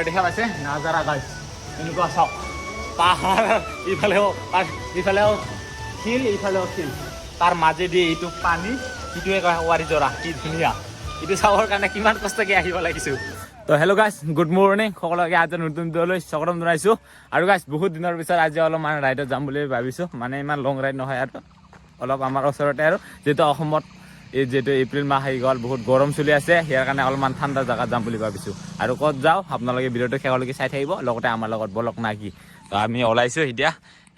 আৰু দেখা পাইছে নাজাৰা গাইছ এনেকুৱা চাওক পাহাৰ ইফালেও শিল ইফালেও শিল তাৰ মাজেদি এইটো পানী ইটোৱে কয় ৱাৰিজৰা কি ধুনীয়া এইটো চাবৰ কাৰণে কিমান কষ্টকৈ আহিব লাগিছোঁ তো হেল্ল' গাইছ গুড মৰ্ণিং সকলোকে আজি নতুন ভিডিঅ'লৈ স্বাগতম জনাইছোঁ আৰু গাইছ বহুত দিনৰ পিছত আজি অলপমান ৰাইডত যাম বুলি ভাবিছোঁ মানে ইমান লং ৰাইড নহয় আৰু অলপ আমাৰ ওচৰতে আৰু যিহেতু অসমত এই যিহেতু এপ্ৰিল মাহ আহি গ'ল বহুত গৰম চলি আছে ইয়াৰ কাৰণে অলপমান ঠাণ্ডা জেগাত যাম বুলি ভাবিছোঁ আৰু ক'ত যাওঁ আপোনালোকে ভিডিঅ'টো শেষলৈকে চাই থাকিব লগতে আমাৰ লগত বলক না কি তো আমি ওলাইছোঁ এতিয়া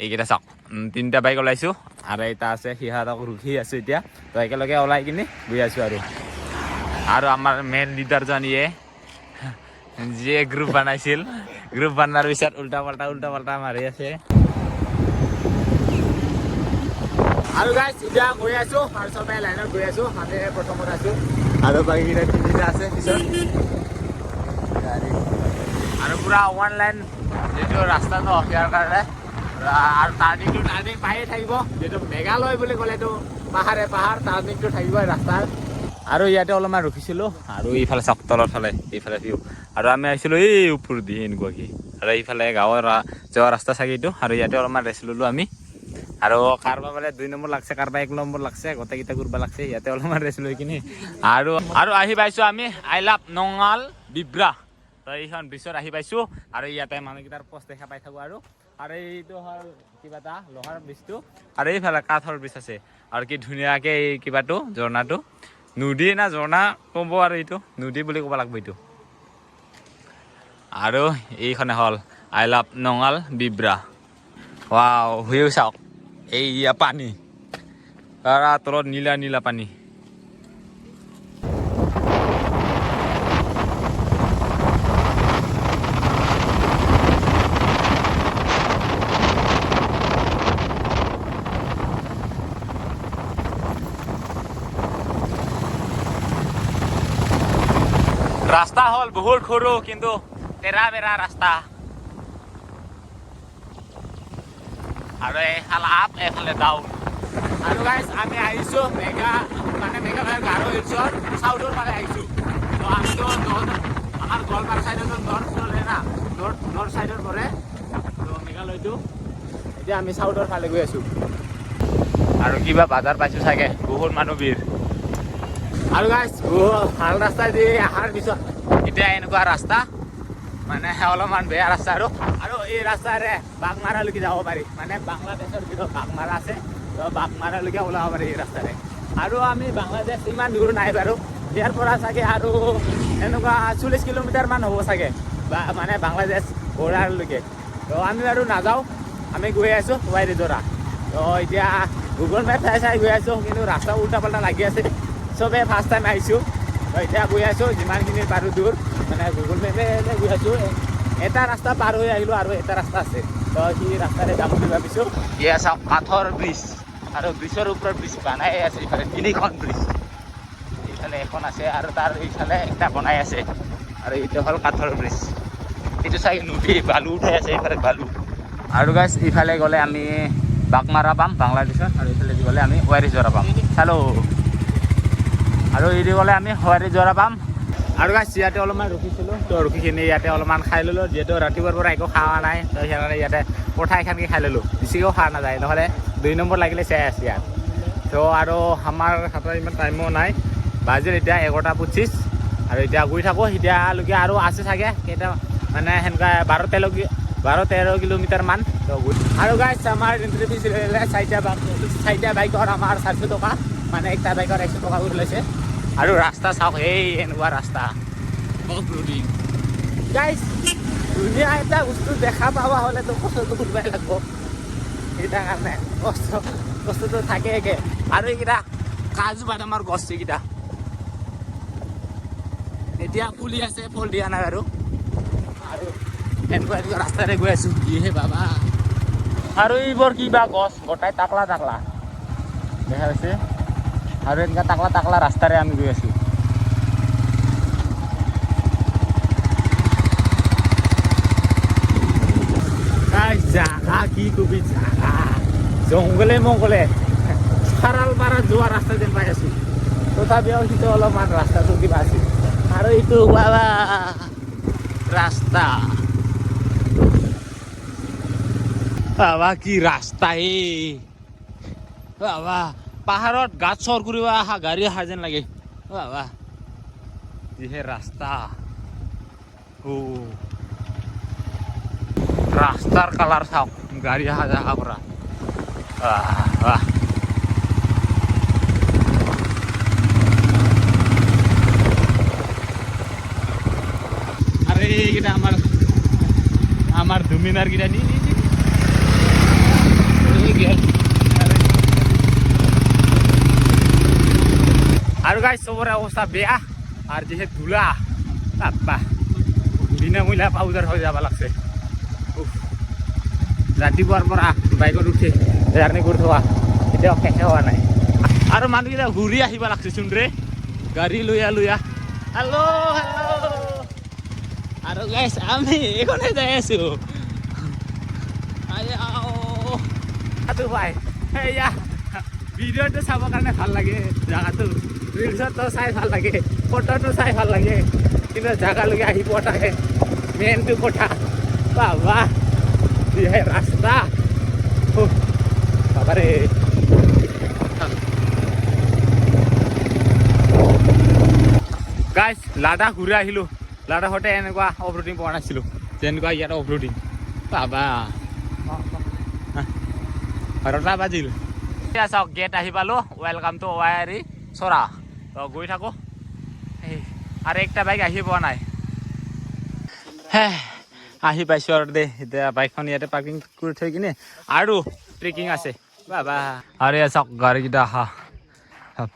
এইকেইটা চাওক তিনিটা বাইক ওলাইছোঁ আৰু এটা আছে সিহঁতক ৰখি আছোঁ এতিয়া তো একেলগে ওলাই কিনি গৈ আছোঁ আৰু আমাৰ মেইন লিডাৰজন ইয়ে যিয়ে গ্ৰুপ বনাইছিল গ্ৰুপ বনাৰ পিছত উল্টা পাল্টা মাৰি আছে আৰু গাইছ এতিয়া গৈ আছোঁ আৰু চবে লাইনত গৈ আছোঁ আমি প্ৰথমত আছোঁ আৰু বাকীকেইটা তিনিটা আছে পিছত আৰু পূৰা ওৱান লাইন যিটো ৰাস্তা ন ইয়াৰ কাৰণে আৰু টাৰ্ণিং পায়ে থাকিব যিহেতু মেঘালয় বুলি ক'লেতো পাহাৰ টাৰ্ণিংটো থাকিবই ৰাস্তাৰ আৰু ইয়াতে অলপমান ৰখিছিলোঁ আৰু এইফালে চাওক তলৰ ফালে এইফালে ভিউ আৰু আমি আহিছিলোঁ এই ওপৰ দি এনেকুৱাকৈ আৰু এইফালে গাঁৱৰ যোৱা ৰাস্তা চাগে এইটো আৰু ইয়াতে অলপমান ৰেষ্ট ল'লোঁ আমি আৰু কাৰোবাৰ বোলে 2 নম্বৰ লাগছে কাৰোবাৰ 1 নম্বৰ লাগছে গোটেইকেইটা ঘূৰিব লাগছে ইয়াতে অলপমান ৰেষ্ট লৈ কিনি আৰু আহি পাইছোঁ আমি আই লাভ নঙাল বিব্ৰা তো এইখন ব্ৰিজত আহি পাইছোঁ আৰু ইয়াতে মানুহকেইটাৰ পোষ্ট দেখা পাই থাকোঁ আৰু এইটো হ'ল কিবা এটা লোহাৰ ব্ৰিজটো আৰু এইফালে কাঠৰ ব্ৰিজ আছে আৰু কি ধুনীয়াকৈ এই কিবাটো ঝৰ্ণাটো নদী না ঝৰ্ণা ক'ব আৰু এইটো নদী বুলি ক'ব লাগিব এইটো আৰু এইখনে হ'ল আই লাভ নঙাল বিব্ৰা ৱাও ভিউ চাওক এইয়া পানী তাৰ তলত নীলা পানী ৰাস্তা হ'ল বহুত সৰু কিন্তু তেৰা বেৰা ৰাস্তা আৰু এইফালে আপ এইফালে ডাউন আৰু গাইছ আমি আহিছোঁ মেঘালয়ৰ গাৰো হিলছৰ চাউথৰ ফালে আহিছোঁ তো আমিতো আমাৰ গোৱালপাৰা চাইডতো নৰ্থ চলে না নৰ্থ চাইডৰ পৰে তো মেঘালয়টো এতিয়া আমি চাউথৰ ফালে গৈ আছোঁ আৰু কিবা বাজাৰ পাইছোঁ চাগে বহুত মানুহ ভিৰ আৰু গাইছ ভাল ৰাস্তা দি অহাৰ পিছত এতিয়া এনেকুৱা ৰাস্তা মানে অলপমান বেয়া ৰাস্তা আৰু এই ৰাস্তাৰে বাঘমাৰালৈকে যাব পাৰি মানে বাংলাদেশৰ ভিতৰত বাঘমাৰা আছে তো বাঘমাৰালৈকে ওলাব পাৰি এই ৰাস্তাৰে আৰু আমি বাংলাদেশ ইমান দূৰ নাই বাৰু ইয়াৰ পৰা চাগে আৰু এনেকুৱা 40 কিলোমিটাৰমান হ'ব চাগে মানে বাংলাদেশ বৰ্ডাৰলৈকে তো আমি বাৰু নাযাওঁ আমি গৈ আছোঁ ৱাৰিজৰা তো এতিয়া গুগল মেপ চাই গৈ আছোঁ কিন্তু ৰাস্তা উল্টা পাল্টা লাগি আছে চবে ফাৰ্ষ্ট টাইম আহিছোঁ তো এতিয়া গৈ আছোঁ যিমানখিনি পাৰোঁ দূৰ মানে গুগল মেপে গৈ আছোঁ এটা ৰাস্তা পাৰ হৈ আহিলোঁ আৰু এটা ৰাস্তা আছে তো সেই ৰাস্তাৰে যাম বুলি ভাবিছোঁ এয়া চাওক কাঠৰ ব্ৰিজ আৰু ব্ৰিজৰ ওপৰত ব্ৰিজ বনাই আছে ইফালে 3খন ব্ৰিজ এইফালে এখন আছে আৰু তাৰ এইফালে একটা বনাই আছে আৰু এইটো হ'ল কাঠৰ ব্ৰিজ এইটো চাগে নদী বালু উঠাই আছে এইফালে বালু আৰু গাইছ ইফালে গ'লে আমি বাঘমাৰা পাম বাংলাদেশত আৰু এইফালে গ'লে আমি ৱাৰিজৰা পাম চালো আৰু এইদি গ'লে আমি ৱাৰিজৰা পাম আৰু গাইছ ইয়াতে অলপমান ৰখিছিলোঁ তো ৰখিখিনি ইয়াতে অলপমান খাই ল'লোঁ যিহেতু ৰাতিপুৱাৰ পৰা একো খোৱা নাই তো সেইকাৰণে ইয়াতে পঠা এখনকৈ খাই ল'লোঁ বেছিকেও খোৱা নাযায় নহ'লে 2 নম্বৰ লাগিলে চাই আছে ইয়াত তো আৰু আমাৰ হাতত ইমান টাইমো নাই বাজিল এতিয়া 11:25 আৰু এতিয়া গৈ থাকোঁ এতিয়ালৈকে আৰু আছে চাগে কেইটা মানে সেনেকুৱা 12-13 কিলোমিটাৰমান তো আৰু গাইছ আমাৰ এণ্ট্ৰি ফিজ ল'লে 4টা বাইকৰ আমাৰ 400 টকা মানে একটা বাইকৰ 100 টকা কৰি লৈছে আৰু ৰাস্তা চাওক এই এনেকুৱা ৰাস্তা গাইছ ধুনীয়া এটা বস্তু দেখা পাবা হ'লেতো কষ্টটো কৰিবই লাগিব সেইটাৰ কাৰণে কষ্টটো থাকেগে আৰু এইকেইটা কাজু বাদামৰ গছ এইকেইটা এতিয়া ফুলি আছে ফল দিয়া নাই আৰু এনেকুৱা ৰাস্তাৰে গৈ আছোঁ কিহে বাবা আৰু এইবোৰ কিবা গছ গোটাই টাকলা দেখা পাইছে আৰু এনেকুৱা টাকলা ৰাস্তাৰে আমি গৈ আছোঁ জাগা কি কবি জাগা জংঘলে মংগলে খাৰালপাৰা যোৱা ৰাস্তা যেন পাই আছোঁ তথাপিও সিটো অলপমান ৰাস্তাটো কিবা আছিল আৰু এইটো বাবা ৰাস্তা বাবা কি ৰাস্তা বাবা পাহাড়ত গাছ চৰ কৰিব অহা গাড়ী অহা যেন লাগে বাবা যিহে ৰাস্তা ৰাস্তাৰ কালাৰ চাওক গাড়ী অহা যাহা কৰা আৰে এইকেইটা আমাৰ দুমিনাৰ কেইটা নি আৰু গাইজ চবৰে অৱস্থা বেয়া আৰু যিহে ধূলা বাপ্পা বিনামূলীয়া পাউডাৰ হৈ যাব লাগছে ৰাতিপুৱাৰ পৰা বাইকত উঠি জাৰ্ণি কৰি থকা এতিয়াও শেষে হোৱা নাই আৰু মানুহকেইটা ঘূৰি আহিব লাগছেচোন ৰে গাড়ী লৈয়া হেল্ল' আৰু গাইজ আমি এইখনে যাই আছো ভাই এয়া ভিডিঅ'টো চাবৰ কাৰণে ভাল লাগে জাগাটো ৰিলচতো চাই ভাল লাগে ফটোটো চাই ভাল লাগে কিন্তু জাগালৈকে আহি পোৱা থাকে মেইনটো কথা বাবা যিহে ৰাস্তা বাবাৰে গাইজ লাডাখ ঘূৰি আহিলোঁ লাডাখতে এনেকুৱা অফ ৰোডিং পোৱা নাছিলোঁ যেনেকুৱা ইয়াত অফ ৰোডিং বাবা 12টা বাজিল চাওক গেট আহি পালোঁ ৱেলকাম টু ৱায়াৰী চৰা তো গৈ থাকোঁ আৰু একটা বাইক আহি পোৱা নাই আহি পাইছোঁ আৰু দেই এতিয়া বাইকখন ইয়াতে পাৰ্কিং কৰি থৈ কিনে আৰু ট্ৰেকিং আছে বাবা আৰু এয়া চাওক গাড়ীকেইটা আহা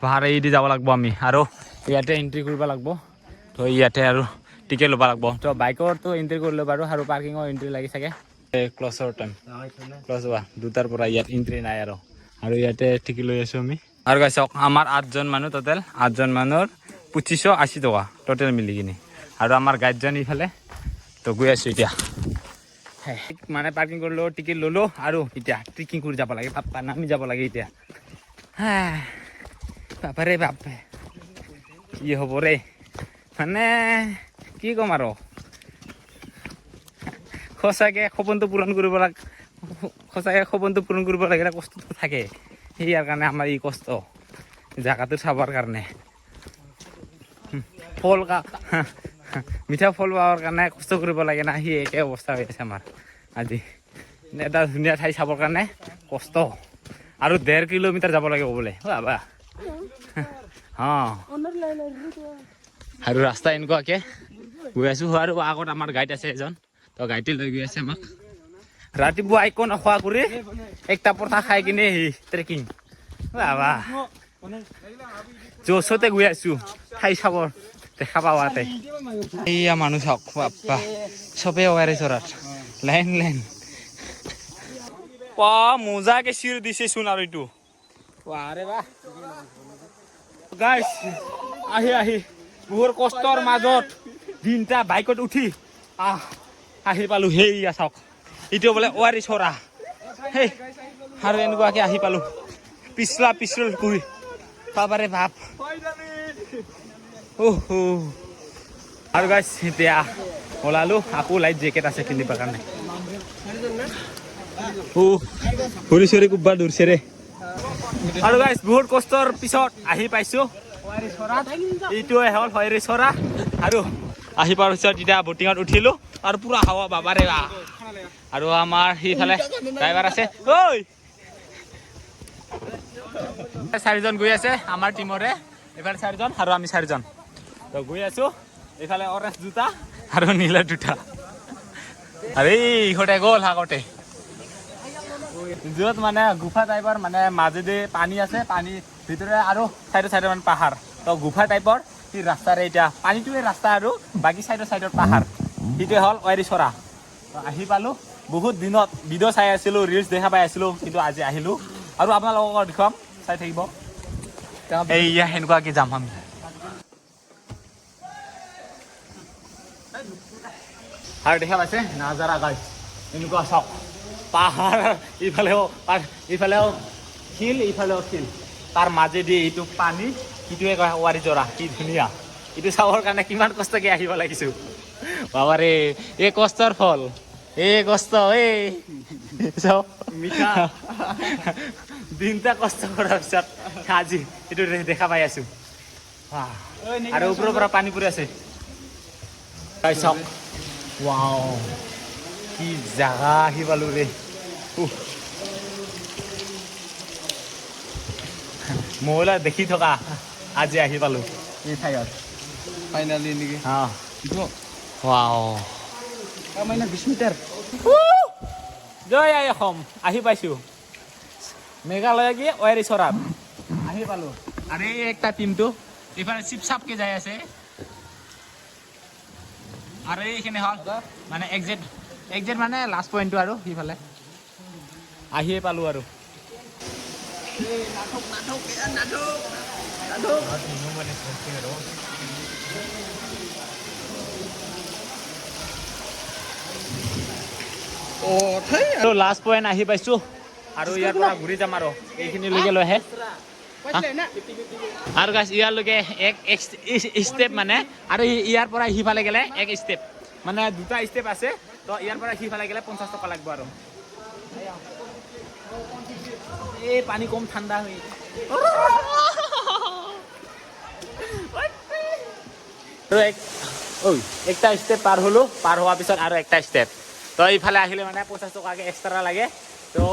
পাহাৰ এৰি যাব লাগিব আমি আৰু ইয়াতে এণ্ট্ৰি কৰিব লাগিব তো ইয়াতে আৰু টিকেট ল'ব লাগিব তো বাইকৰতো এণ্ট্ৰি কৰিলোঁ বাৰু আৰু পাৰ্কিঙৰ এণ্ট্ৰি লাগি চাগে ক্লছৰ টাইম ক্লছ হোৱা 2টাৰ পৰা ইয়াত এণ্ট্ৰি নাই আৰু ইয়াতে টিকেট লৈ আছোঁ আমি আৰু গাইছ আমাৰ 8জন মানুহ টোটেল 8জন মানুহৰ 2580 টকা টোটেল মিলি কিনে আৰু আমাৰ গাইডজন ইফালে তো গৈ আছোঁ এতিয়া মানে পাৰ্কিং কৰিলোঁ টিকেট ল'লোঁ আৰু এতিয়া ট্ৰেকিং কৰি যাব লাগে পাপা নামি যাব লাগে এতিয়া বাপাৰে বাপে কি হ'ব ৰে মানে কি ক'ম আৰু সঁচাকৈ সপোনটো পূৰণ কৰিব লাগে সঁচাকৈ সপোনটো পূৰণ কৰিব লাগিলে কষ্টটো থাকে সেয়াৰ কাৰণে আমাৰ এই কষ্ট জাগাটো চাবৰ কাৰণে ফল মিঠা ফল পাবৰ কাৰণে কষ্ট কৰিব লাগে না সি একে অৱস্থা হৈ আছে আমাৰ আজি এটা ধুনীয়া ঠাই চাবৰ কাৰণে কষ্ট আৰু 1.5 কিলোমিটাৰ যাব লাগে বোলে বাবা আৰু ৰাস্তা এনেকুৱাকৈ গৈ আছোঁ আৰু আগত আমাৰ গাইড আছে এজন তো গাইডে লৈ গৈ আছে আমাক ৰাতিপুৱা একো নোখোৱা কৰি একটা পৰঠা খাই কিনে ট্ৰেকিং বাবা জোচতে গৈ আছোঁ ঠাই চাবৰ দেখা পাৱাতে এইয়া মানুহ চাওক বাপ্পা চবেই ৱায়াৰী চৰাত লাইন মোজাকে চিৰ দিছেচোন আৰু এইটো আৰে বাহ গাইছ আহি বহুত কষ্টৰ মাজত দিনটা বাইকত উঠি আহি পালোঁ সেইয়া চাওক এইটো বোলে ৱায়াৰী চৰা সেই আৰু এনেকুৱাকৈ আহি পালোঁ পিছলা কৰি বাবাৰে বাপ আৰু গাইছ এতিয়া ওলালোঁ আকৌ লাইট জেকেট আছে কিনিবৰ কাৰণে ভৰি চৰি কোববা দূৰছে ৰে আৰু গাইছ বহুত কষ্টৰ পিছত আহি পাইছোঁ ৱায়াৰী চৰাত এইটোৱে হ'ল ৱায়াৰী চৰা আৰু আহি পোৱাৰ পিছত এতিয়া বটিঙত উঠিলোঁ আৰু পুৰা হাৱা বাবাৰে আৰু আমাৰ সেইফালে ড্ৰাইভাৰ আছে ঐ 4জন গৈ আছে আমাৰ টিমৰে এইফালে 4জন আৰু আমি 4জন তো গৈ আছোঁ এইফালে অৰেঞ্জ দুটা আৰু নীলা দুটা আৰু ইহঁতে গ'ল আগতে য'ত মানে গুফা টাইপৰ মানে মাজেদি পানী আছে পানী ভিতৰে আৰু চাইডে মানে পাহাৰ তো গুফা টাইপৰ সেই ৰাস্তাৰে এতিয়া পানীটোৱে ৰাস্তা আৰু বাকী চাইডৰ পাহাৰ সেইটোৱে হ'ল ৱায়াৰী চৰা আহি পালোঁ বহুত দিনত ভিডিঅ' চাই আছিলোঁ ৰিলচ দেখা পাই আছিলোঁ কিন্তু আজি আহিলোঁ আৰু আপোনালোকক দেখুৱাম চাই থাকিব এইয়া সেনেকুৱাকৈ যাম আমি আৰু দেখা পাইছে নাজাৰা গাইছ এনেকুৱা চাওক পাহাৰ ইফালেও শিল ইফালেও শিল তাৰ মাজেদি এইটো পানী সিটোৱে কয় ৱায়াৰী চৰা কি ধুনীয়া এইটো চাবৰ কাৰণে কিমান কষ্টকৈ আহিব লাগিছোঁ বাবাৰে এই কষ্টৰ ফল এই কষ্ট এই চাও মিঠা দিনটা কষ্ট কৰাৰ পিছত আজি এইটো দেখা পাই আছো আৰু ওপৰৰ পৰা পানী পৰি আছে চাওক ৱাও কি জাগা আহি পালো ৰে মহিলা দেখি থকা আজি আহি পালো এই ঠাইত ফাইনালি নেকি ৱাও মানে 20 মিটাৰ জয় আই অসম আহি পাইছো মেঘালয় কি ৱাৰিছৰাত আহি পালো আৰু এই একটা টিমটো ইফালে চিপচাপকে যাই আছে আৰু এইখিনি হল মানে এক্সিট মানে লাষ্ট পইণ্টটো আৰু সিফালে আহিয়ে পালো আৰু লাষ্ট পইণ্ট আহি পাইছো আৰু ইয়াৰ পৰা ঘূৰি যাম আৰু এইখিনিলৈকে লৈ আহে আৰু গাইছ ইয়াৰলৈকে এক ষ্টেপ মানে আৰু ইয়াৰ পৰা সিফালে গ'লে এক ষ্টেপ মানে দুটা ষ্টেপ আছে তো ইয়াৰ পৰা সিফালে গ'লে 50 টকা লাগিব আৰু এই পানী কম ঠাণ্ডা হৈ একটা ষ্টেপ পাৰ হলো পাৰ হোৱাৰ পিছত আৰু একটা ষ্টেপ তো এইফালে আহিলে মানে 50 টকাকে এক্সট্ৰা লাগে তো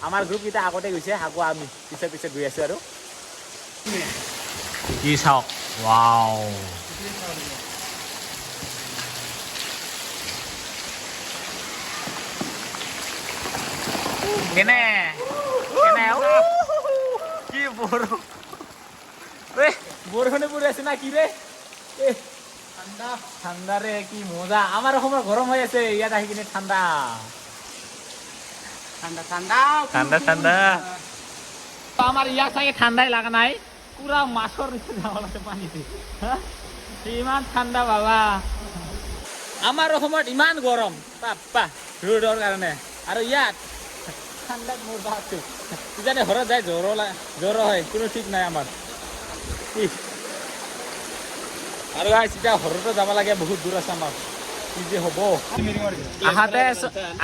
আমাৰ গ্ৰুপ কেইটা আগতে গৈছে আকৌ আমি পিছে গৈ আছো আৰু কি চাওক ৱাও কেনে কি বৰষুণে পৰি আছে না কি ৰে ঠাণ্ডা ৰে কি মজা আমাৰ অসমৰ গৰম হৈ আছে ইয়াত আহি কিনে ঠাণ্ডা আমাৰ ইয়াত চাগে ঠাণ্ডাই লগা নাই পুৰা মাছৰ নিচিনা যাব লাগে পানীতে ইমান ঠাণ্ডা বাবা আমাৰ অসমত ইমান গৰম বাপ্পা ৰ'দৰ কাৰণে আৰু ইয়াত ঠাণ্ডাত মজা আছো কিজানি ঘৰত যায় জ্বৰ হয় কোনো ঠিক নাই আমাৰ আৰু এতিয়া ঘৰতো যাব লাগে বহুত দূৰ আছে আমাৰ কি যে হ'ব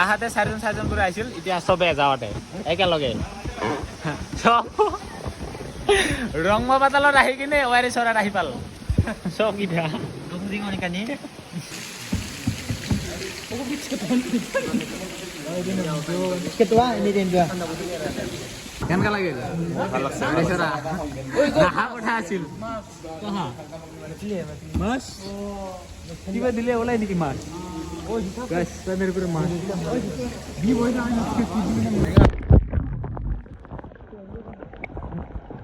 আহাতে চাৰিজন কৰি আহিছিল এতিয়া চবে যাওঁতে একেলগে ৰংগ পাতালত আহি কিনে ৱাৰিছৰাত আহি পাল চব কিটা কেনেকা লাগে কথা আছিল মাছ কিবা দিলে ওলাই নেকি মাছ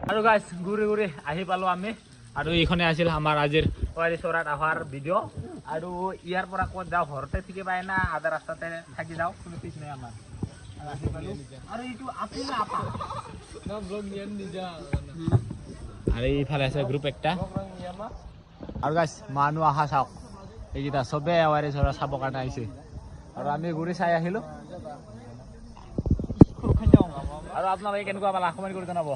আৰু গাইছ ঘূৰি আহি পালো আমি আৰু এইখনে আছিল আমাৰ আজিৰ ৱাৰিছৰাত অহাৰ ভিডিঅ' আৰু ইয়াৰ পৰা ক'ত যাওঁ ঘৰতে থাকি পাই না আধা ৰাস্তাতে থাকি যাওঁ কোনো ঠিক নাই আমাৰ আৰু এইটো আৰু এইফালে আছে গ্ৰুপ একটা আৰু গাইছ মানুহ আহা চাওক এইকেইটা চবে ৱাৰিছৰা চাবৰ কাৰণে আহিছে আৰু আমি ঘূৰি চাই আহিলো আৰু আপোনালোকে কেনেকুৱা পালা কমেণ্ট কৰি জনাব